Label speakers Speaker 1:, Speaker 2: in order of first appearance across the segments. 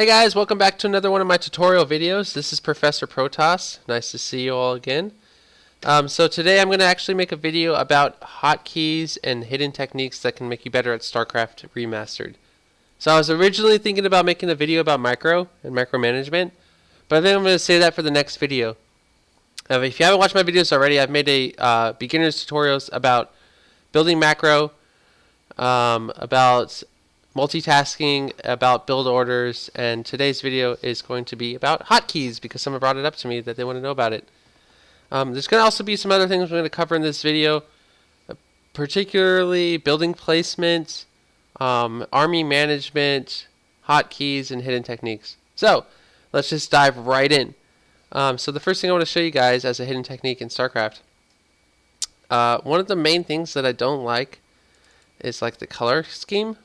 Speaker 1: Hey guys, welcome back to another one of my tutorial videos. This is Professor Protoss. Nice to see you all again. So today I'm going to actually make a video about hotkeys and hidden techniques that can make you better at Starcraft Remastered. So I was originally thinking about making a video about micro and micromanagement, but I think I'm going to save that for the next video. If you haven't watched my videos already, I've made a beginner's tutorials about building macro, about multitasking, about build orders, and today's video is going to be about hotkeys because someone brought it up to me that they want to know about it. There's going to also be some other things we're going to cover in this video, particularly building placement, army management, hotkeys, and hidden techniques. So let's just dive right in. So the first thing I want to show you guys as a hidden technique in StarCraft, one of the main things that I don't like is like the color scheme.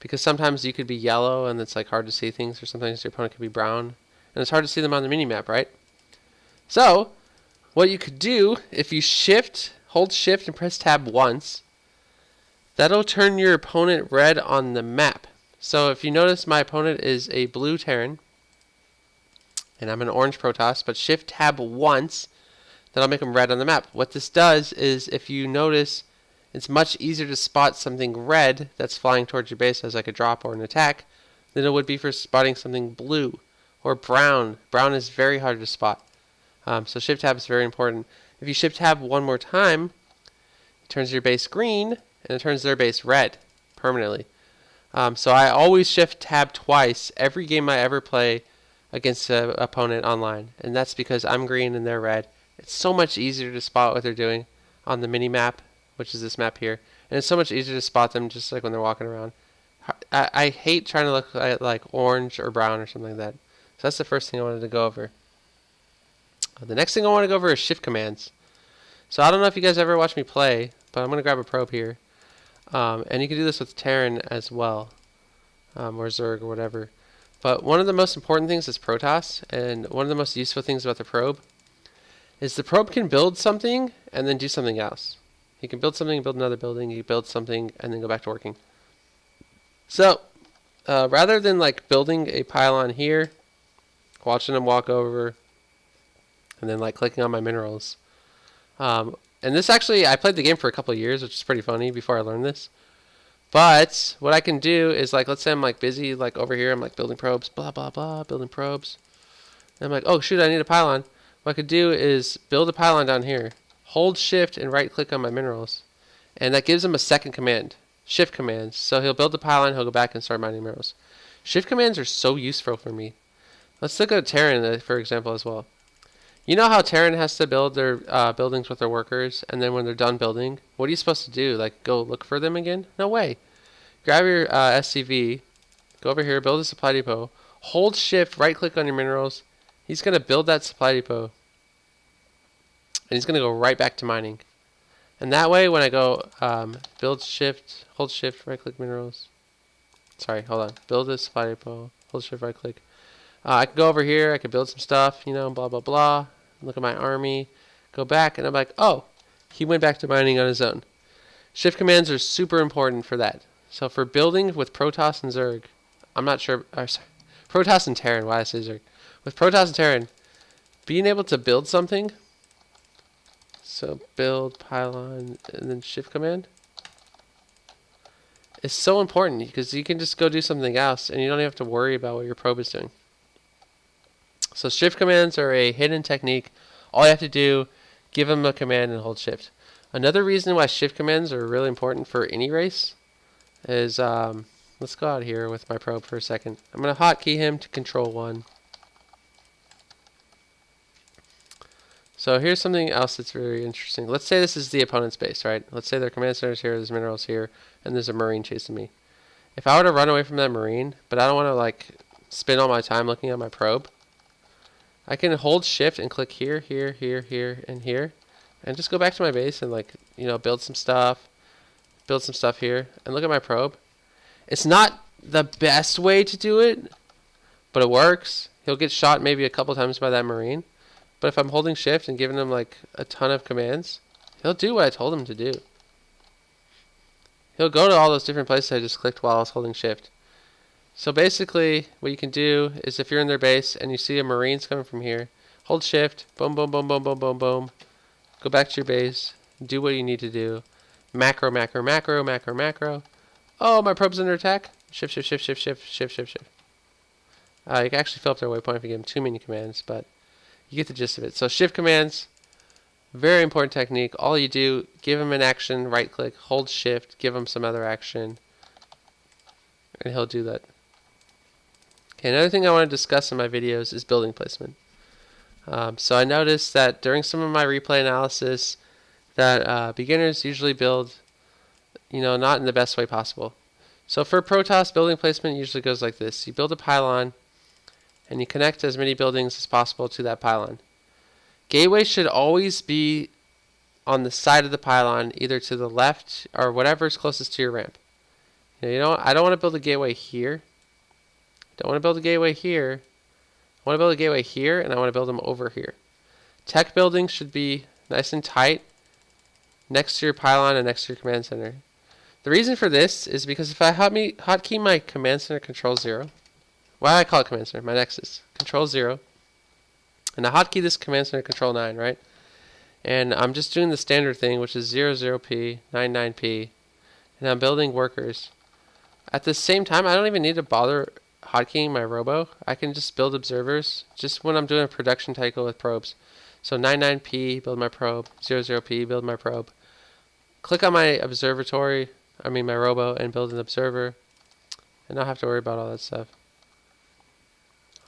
Speaker 1: Because sometimes you could be yellow and it's like hard to see things, or sometimes your opponent could be brown and it's hard to see them on the minimap, right? So what you could do, if you hold shift and press tab once, that'll turn your opponent red on the map. So if you notice, my opponent is a blue Terran and I'm an orange Protoss, but shift tab once, that'll make them red on the map. What this does is, if you notice, it's much easier to spot something red that's flying towards your base as like a drop or an attack than it would be for spotting something blue or brown. Brown is very hard to spot. So shift tab is very important. If you shift tab one more time, it turns your base green and it turns their base red permanently. So I always shift tab twice every game I ever play against an opponent online, and that's because I'm green and they're red. It's so much easier to spot what they're doing on the mini map, which is this map here, and it's so much easier to spot them just like when they're walking around. I hate trying to look like orange or brown or something like that. So that's the first thing I wanted to go over. The next thing I want to go over is shift commands. So I don't know if you guys ever watch me play, but I'm going to grab a probe here. And you can do this with Terran as well, or Zerg or whatever. But one of the most important things is Protoss, and one of the most useful things about the probe is the probe can build something and then do something else. You can build something, build another building, you can build something, and then go back to working. So, rather than like building a pylon here, watching them walk over, and then like clicking on my minerals. And this actually, I played the game for a couple of years, which is pretty funny before I learned this. But what I can do is, like, let's say I'm like busy, like over here, I'm like building probes, blah, blah, blah, building probes. And I'm like, oh shoot, I need a pylon. What I could do is build a pylon down here. Hold shift and right click on my minerals, and that gives him a second command, shift commands. So he'll build the pylon, he'll go back and start mining minerals. Shift commands are so useful for me. Let's look at Terran for example as well. You know how Terran has to build their buildings with their workers, and then when they're done building, what are you supposed to do? Like go look for them again? No way. Grab your SCV, go over here, build a supply depot, hold shift, right click on your minerals. He's going to build that supply depot. And he's going to go right back to mining. And that way, when I go build shift, hold shift, right click minerals. Sorry, hold on. Build a supply depot, hold shift, right click. I can go over here, I can build some stuff, you know, blah, blah, blah. Look at my army. Go back, and I'm like, oh, he went back to mining on his own. Shift commands are super important for that. So for building with Protoss and Zerg, I'm not sure, sorry, Protoss and Terran, why did I say Zerg? With Protoss and Terran, being able to build something, so build, pylon, and then shift command, is so important because you can just go do something else and you don't have to worry about what your probe is doing. So shift commands are a hidden technique. All you have to do, give them a command and hold shift. Another reason why shift commands are really important for any race is, let's go out here with my probe for a second. I'm going to hotkey him to control 1. So here's something else that's very interesting. Let's say this is the opponent's base, right? Let's say their command center's here, there's minerals here, and there's a marine chasing me. If I were to run away from that marine, but I don't want to like spend all my time looking at my probe, I can hold shift and click here, here, here, here, and here, and just go back to my base and like, you know, build some stuff here, and look at my probe. It's not the best way to do it, but it works. He'll get shot maybe a couple times by that marine. But if I'm holding shift and giving him like a ton of commands, he'll do what I told him to do. He'll go to all those different places I just clicked while I was holding shift. So basically, what you can do is if you're in their base and you see a Marines coming from here, hold shift, boom, boom, boom, boom, boom, boom, boom. Go back to your base, do what you need to do. Macro, macro, macro, macro, macro. Oh, my probe's under attack. Shift, shift, shift, shift, shift, shift, shift, shift. You can actually fill up their waypoint if you give them too many commands, but you get the gist of it. So shift commands, very important technique. All you do, give them an action, right click, hold shift, give them some other action, and he'll do that. Okay, another thing I want to discuss in my videos is building placement. So I noticed that during some of my replay analysis that beginners usually build, not in the best way possible. So for Protoss, building placement usually goes like this. You build a pylon, and you connect as many buildings as possible to that pylon. Gateway should always be on the side of the pylon, either to the left or whatever is closest to your ramp. I don't want to build a gateway here. Don't want to build a gateway here. I want to build a gateway here, and I want to build them over here. Tech buildings should be nice and tight next to your pylon and next to your command center. The reason for this is because if I hotkey my command center control 0, why do I call it command center? My nexus. Control 0. And I hotkey this command center control 9, right? And I'm just doing the standard thing, which is 00p, 99p. And I'm building workers. At the same time, I don't even need to bother hotkeying my robo. I can just build observers just when I'm doing a production cycle with probes. So 99p, build my probe. 00p, build my probe. Click on my my robo, and build an observer. And not have to worry about all that stuff.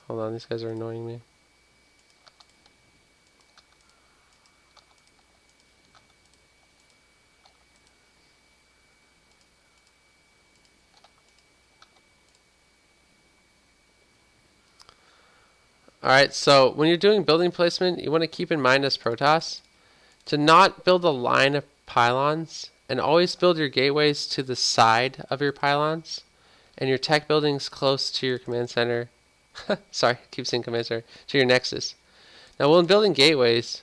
Speaker 1: Hold on, these guys are annoying me. Alright, so when you're doing building placement, you want to keep in mind as Protoss to not build a line of pylons, and always build your gateways to the side of your pylons and your tech buildings close to your command center. Sorry, I keep saying command center. To your nexus. Now when building gateways,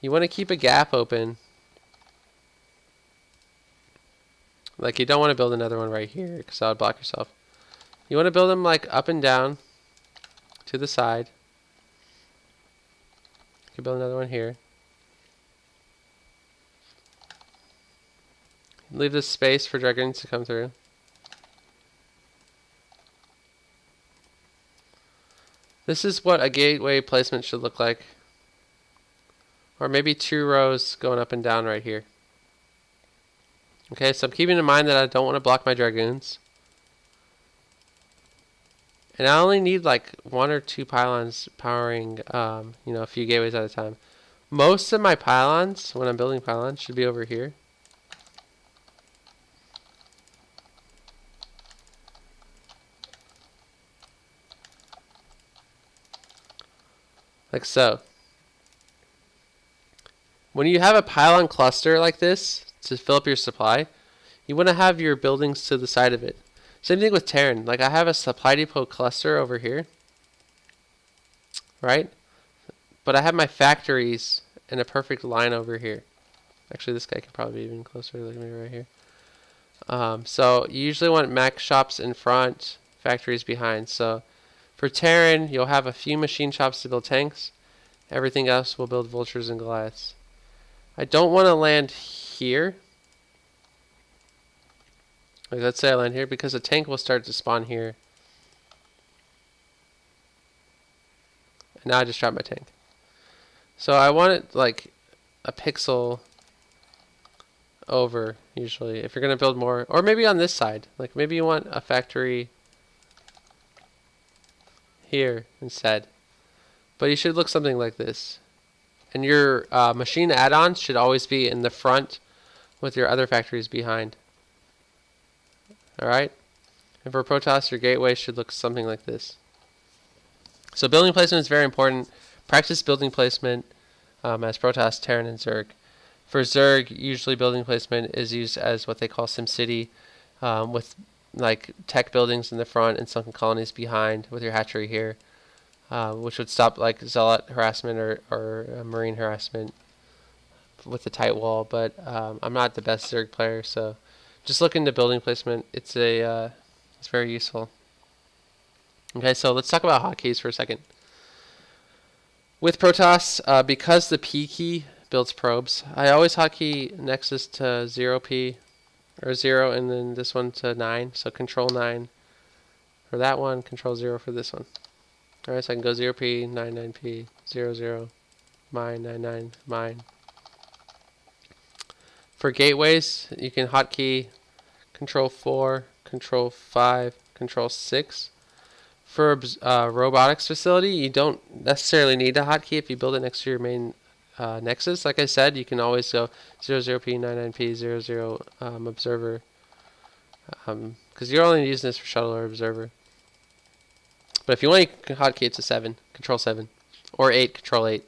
Speaker 1: you want to keep a gap open. Like you don't want to build another one right here because that would block yourself. You want to build them like up and down to the side. You can build another one here. Leave this space for Dragoons to come through. This is what a gateway placement should look like. Or maybe 2 rows going up and down right here. Okay, so I'm keeping in mind that I don't want to block my Dragoons. And I only need like 1 or 2 pylons powering, a few gateways at a time. Most of my pylons, when I'm building pylons, should be over here. Like so. When you have a pylon cluster like this to fill up your supply, you want to have your buildings to the side of it. Same thing with Terran. Like I have a supply depot cluster over here, right? But I have my factories in a perfect line over here. Actually, this guy could probably be even closer. Look at me right here. So you usually want mech shops in front, factories behind. So for Terran, you'll have a few machine shops to build tanks. Everything else will build vultures and Goliaths. I don't want to land here. Like let's say I land here because a tank will start to spawn here. And now I just dropped my tank. So I want it like a pixel over usually if you're going to build more. Or maybe on this side. Like maybe you want a factory here instead. But you should look something like this. And your machine add-ons should always be in the front with your other factories behind. Alright? And for Protoss, your gateway should look something like this. So building placement is very important. Practice building placement as Protoss, Terran, and Zerg. For Zerg, usually building placement is used as what they call SimCity, with like tech buildings in the front and sunken colonies behind with your hatchery here. Which would stop like zealot harassment or marine harassment with the tight wall. But I'm not the best Zerg player, so just look into building placement. It's very useful. Okay, so let's talk about hotkeys for a second. With Protoss, because the P key builds probes, I always hotkey Nexus to 0P or 0, and then this one to 9. So control 9 for that one, control 0 for this one. Alright, so I can go 0P, 99P, 00, mine, 99, mine. For gateways, you can hotkey control 4, control 5, control 6. For robotics facility, you don't necessarily need a hotkey if you build it next to your main Nexus. Like I said, you can always go 00P, 99P, 00 observer, because you're only using this for shuttle or observer. But if you want, you can hotkey it to 7, control 7, or 8, control 8.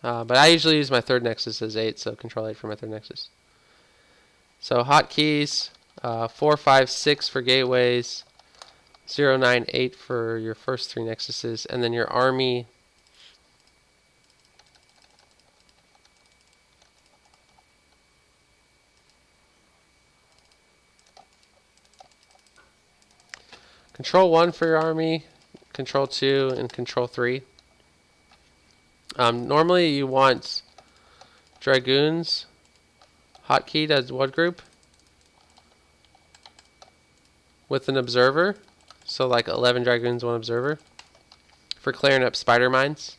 Speaker 1: But I usually use my third Nexus as 8, so control 8 for my third Nexus. So hotkeys, 4, 5, 6 for gateways, 0, 9, 8 for your first 3 Nexuses, and then your army. Control 1 for your army, control 2, and control 3. Normally you want dragoons hotkeyed as one group with an observer. So like 11 dragoons, 1 observer, for clearing up spider mines.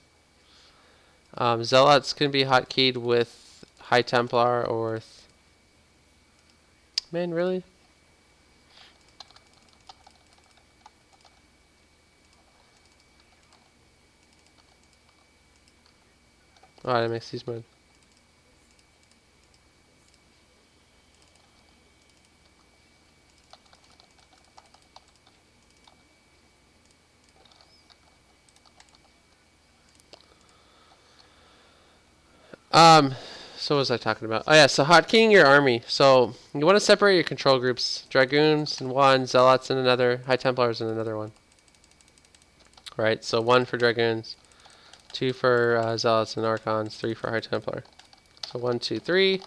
Speaker 1: Zealots can be hotkeyed with High Templar or... Man, really? Oh, that makes these mode. So what was I talking about? Oh yeah, so hotkeying your army. So you want to separate your control groups. Dragoons in one, Zealots in another, High Templars in another one. Right, so 1 for Dragoons, 2 for Zealots and Archons, 3 for High Templar. So 1, 2, 3.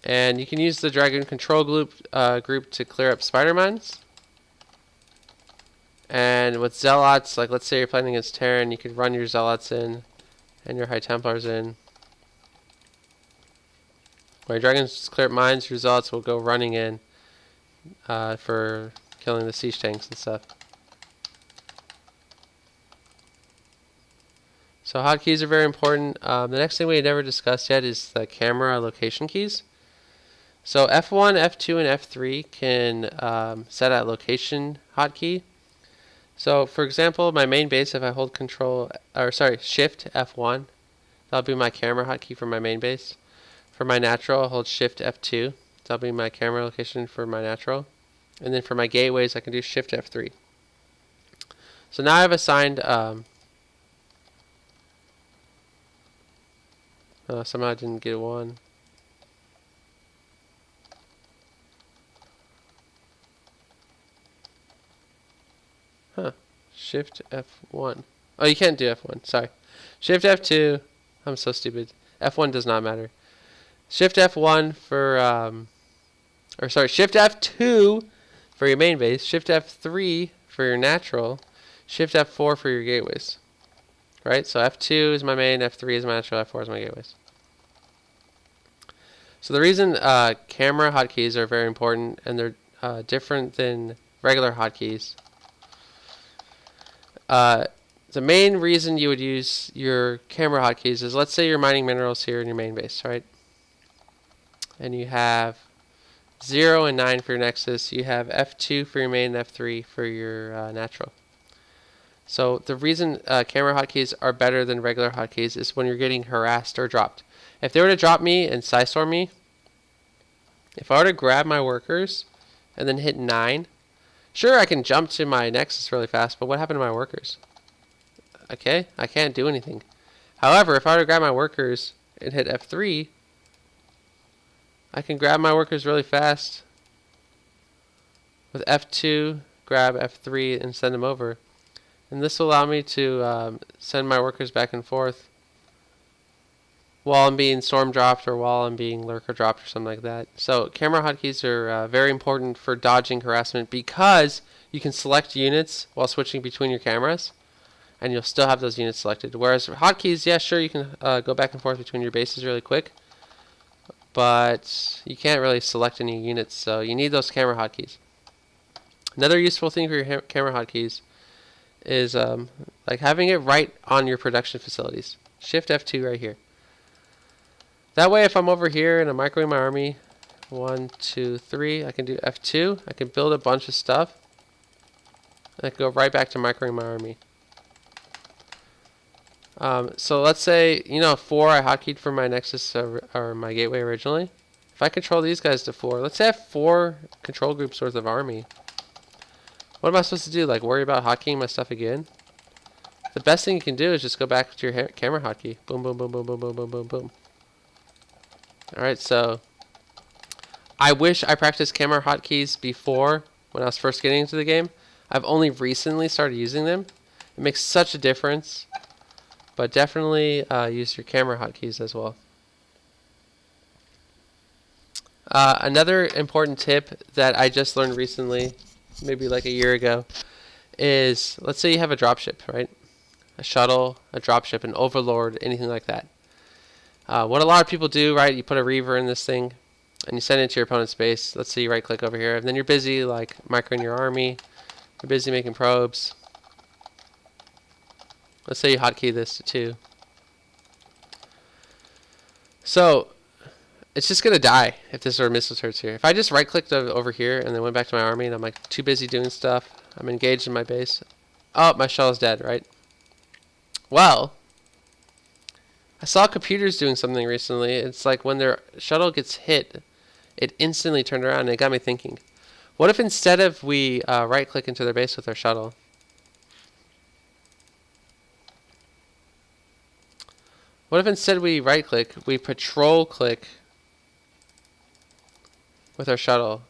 Speaker 1: And you can use the Dragoon control group to clear up spider mines. And with Zealots, like let's say you're playing against Terran, you could run your Zealots in and your High Templars in. When your Dragons clear up mines, your Zealots will go running in for killing the siege tanks and stuff. So hotkeys are very important. The next thing we never discussed yet is the camera location keys. So F1, F2, and F3 can set a location hotkey. So for example, my main base, if I hold Shift F1, that'll be my camera hotkey for my main base. For my natural, I'll hold Shift F2. That'll be my camera location for my natural. And then for my gateways, I can do Shift F3. So now I've assigned... somehow I didn't get 1. Huh. Shift F1. Oh, you can't do F1. Sorry. Shift F2. I'm so stupid. F1 does not matter. Shift F1 for... Shift F2 for your main base. Shift F3 for your natural. Shift F4 for your gateways. Right? So F2 is my main, F3 is my natural, F4 is my gateways. So the reason camera hotkeys are very important, and they're different than regular hotkeys. The main reason you would use your camera hotkeys is, let's say you're mining minerals here in your main base, right? And you have 0 and 9 for your Nexus. You have F2 for your main, F3 for your natural. So the reason camera hotkeys are better than regular hotkeys is when you're getting harassed or dropped. If they were to drop me and Psystorm me, if I were to grab my workers and then hit 9, sure, I can jump to my Nexus really fast, but what happened to my workers? Okay, I can't do anything. However, if I were to grab my workers and hit F3, I can grab my workers really fast. With F2, grab F3 and send them over. And this will allow me to send my workers back and forth while I'm being storm dropped or while I'm being lurker dropped or something like that. So camera hotkeys are very important for dodging harassment because you can select units while switching between your cameras, and you'll still have those units selected. Whereas hotkeys, yeah, sure, you can go back and forth between your bases really quick, but you can't really select any units, so you need those camera hotkeys. Another useful thing for your camera hotkeys is like having it right on your production facilities. Shift F2 right here. That way, if I'm over here and I'm microing my army, 1, 2, 3, I can do F2. I can build a bunch of stuff. And I can go right back to microing my army. So let's say, 4 I hotkeyed for my Nexus or my gateway originally. If I control these guys to 4, let's say I have 4 control groups worth of army. What am I supposed to do? Like worry about hotkeying my stuff again? The best thing you can do is just go back to your camera hotkey. Boom, boom, boom, boom, boom, boom, boom, boom, boom. Alright, so I wish I practiced camera hotkeys before when I was first getting into the game. I've only recently started using them. It makes such a difference. But definitely use your camera hotkeys as well. Another important tip that I just learned recently, maybe like a year ago, is let's say you have a dropship, right? A shuttle, a dropship, an overlord, anything like that. What a lot of people do, right? You put a reaver in this thing, and you send it to your opponent's base. Let's say you right-click over here, and then you're busy like microing your army. You're busy making probes. Let's say you hotkey this to 2. So it's just gonna die if this sort of missile turrets here. If I just right-clicked over here and then went back to my army, and I'm like too busy doing stuff, I'm engaged in my base. Oh, my shuttle's dead, right? Well, I saw computers doing something recently. It's like when their shuttle gets hit, it instantly turned around, and it got me thinking. What if instead of we right-click into their base with our shuttle, what if instead we right-click, we patrol-click with our shuttle,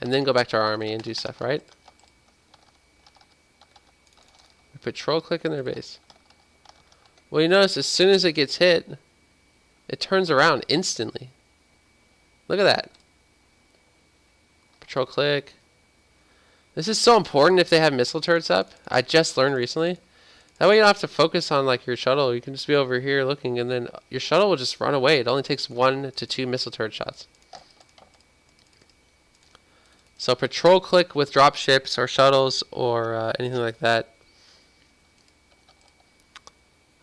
Speaker 1: and then go back to our army and do stuff, right? We patrol-click in their base. Well, you notice as soon as it gets hit, it turns around instantly. Look at that. Patrol click. This is so important if they have missile turrets up. I just learned recently. That way you don't have to focus on like your shuttle. You can just be over here looking, and then your shuttle will just run away. It only takes 1 to 2 missile turret shots. So patrol click with dropships or shuttles or anything like that.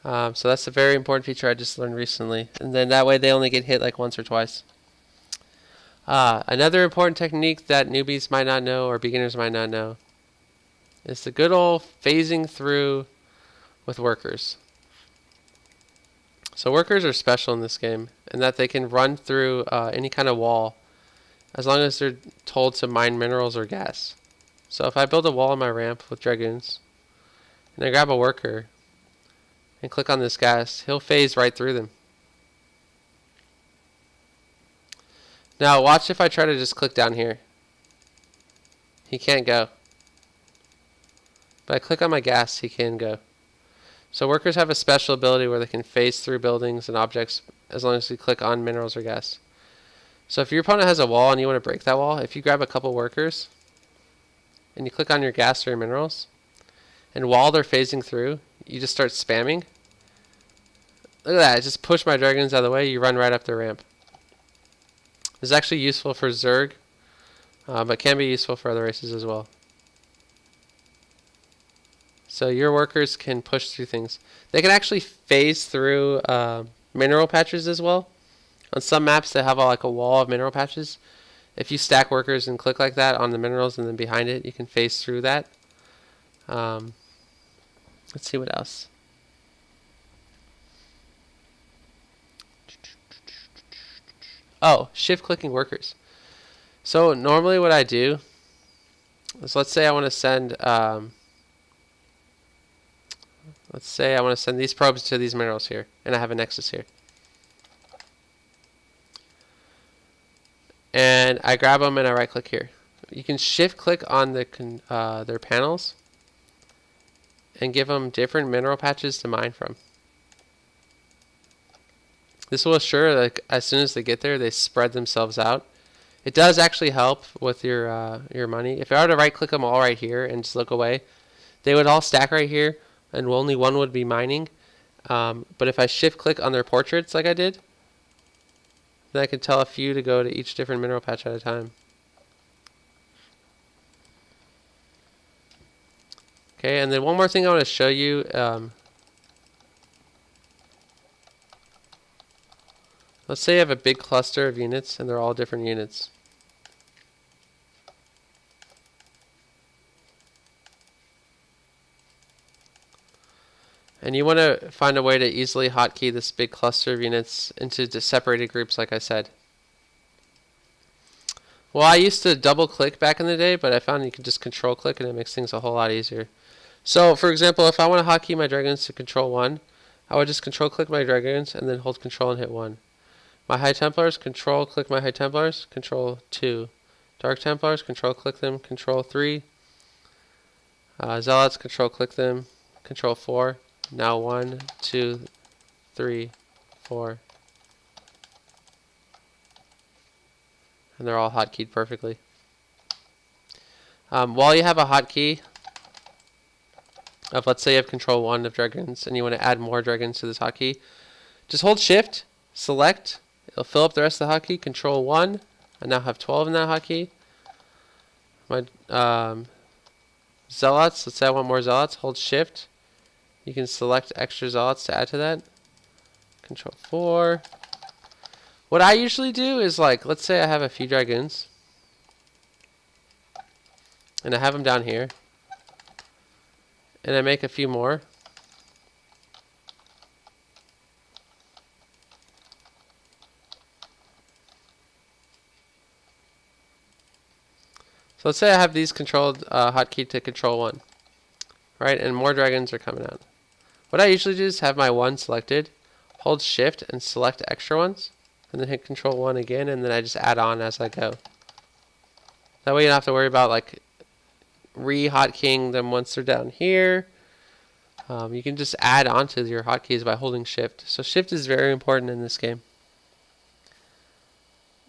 Speaker 1: So that's a very important feature I just learned recently. And then that way they only get hit like once or twice. Another important technique that newbies might not know or beginners might not know is the good old phasing through with workers. So workers are special in this game in that they can run through any kind of wall as long as they're told to mine minerals or gas. So if I build a wall on my ramp with dragoons and I grab a worker and click on this gas, he'll phase right through them. Now watch if I try to just click down here. He can't go. But I click on my gas, he can go. So workers have a special ability where they can phase through buildings and objects as long as you click on minerals or gas. So if your opponent has a wall and you want to break that wall, if you grab a couple workers and you click on your gas or your minerals, and while they're phasing through, you just start spamming. Look at that, I just push my dragons out of the way, you run right up the ramp. This is actually useful for Zerg, but can be useful for other races as well. So your workers can push through things. They can actually phase through mineral patches as well. On some maps they have like a wall of mineral patches. If you stack workers and click like that on the minerals and then behind it, you can phase through that. Let's see what else. Oh, shift clicking workers. So normally what I do is, let's say I want to send these probes to these minerals here, and I have a nexus here. And I grab them and I right click here. You can shift click on their panels and give them different mineral patches to mine from. This will assure that as soon as they get there, they spread themselves out. It does actually help with your money. If I were to right click them all right here and just look away, they would all stack right here, and only one would be mining. But if I shift click on their portraits like I did, then I can tell a few to go to each different mineral patch at a time. Okay, and then one more thing I want to show you. Let's say you have a big cluster of units and they're all different units. And you want to find a way to easily hotkey this big cluster of units into separated groups like I said. Well, I used to double click back in the day, but I found you can just control click and it makes things a whole lot easier. So for example, if I want to hotkey my dragoons to control 1, I would just control click my dragoons and then hold control and hit 1. My High Templars, control click my High Templars, control 2. Dark Templars, control click them, control 3. Zealots, control click them, control 4. Now 1, 2, 3, 4. And they're all hotkeyed perfectly. While you have a hotkey of, let's say you have control 1 of dragons and you want to add more dragons to this hotkey, just hold shift, select, it'll fill up the rest of the hotkey, control 1, I now have 12 in that hotkey. My zealots, let's say I want more zealots, hold shift, you can select extra zealots to add to that, control 4. What I usually do is, like, let's say I have a few dragoons and I have them down here and I make a few more. So let's say I have these controlled hotkey to control 1, right? And more dragons are coming out. What I usually do is have my 1 selected, hold shift and select extra ones, and then hit control 1 again, and then I just add on as I go. That way you don't have to worry about like re-hotkeying them once they're down here. You can just add on to your hotkeys by holding shift. So shift is very important in this game.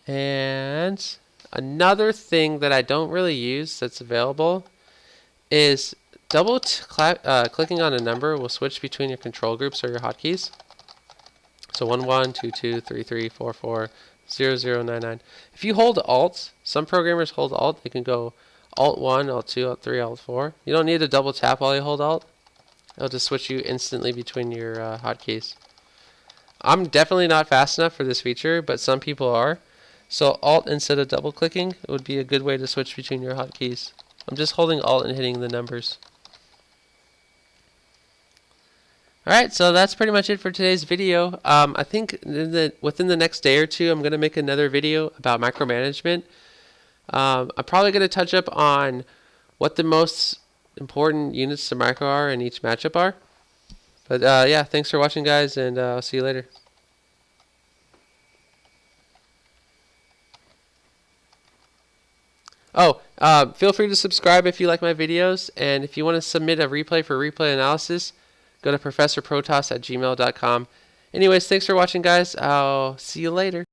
Speaker 1: And another thing that I don't really use that's available is double clicking on a number will switch between your control groups or your hotkeys. So 1, 1, 2, 2, 3, 3, 4, 4, 0, 0, 9, 9. If you hold Alt, some programmers hold Alt, they can go Alt 1, Alt 2, Alt 3, Alt 4. You don't need to double tap while you hold Alt. It'll just switch you instantly between your hotkeys. I'm definitely not fast enough for this feature, but some people are. So Alt instead of double clicking would be a good way to switch between your hotkeys. I'm just holding Alt and hitting the numbers. Alright, so that's pretty much it for today's video. I think within the next day or two, I'm going to make another video about micromanagement. I'm probably going to touch up on what the most important units to micro are in each matchup are. But yeah, thanks for watching, guys, and I'll see you later. Oh, feel free to subscribe if you like my videos, and if you want to submit a replay for replay analysis, go to professorprotoss@gmail.com. Anyways, thanks for watching, guys. I'll see you later.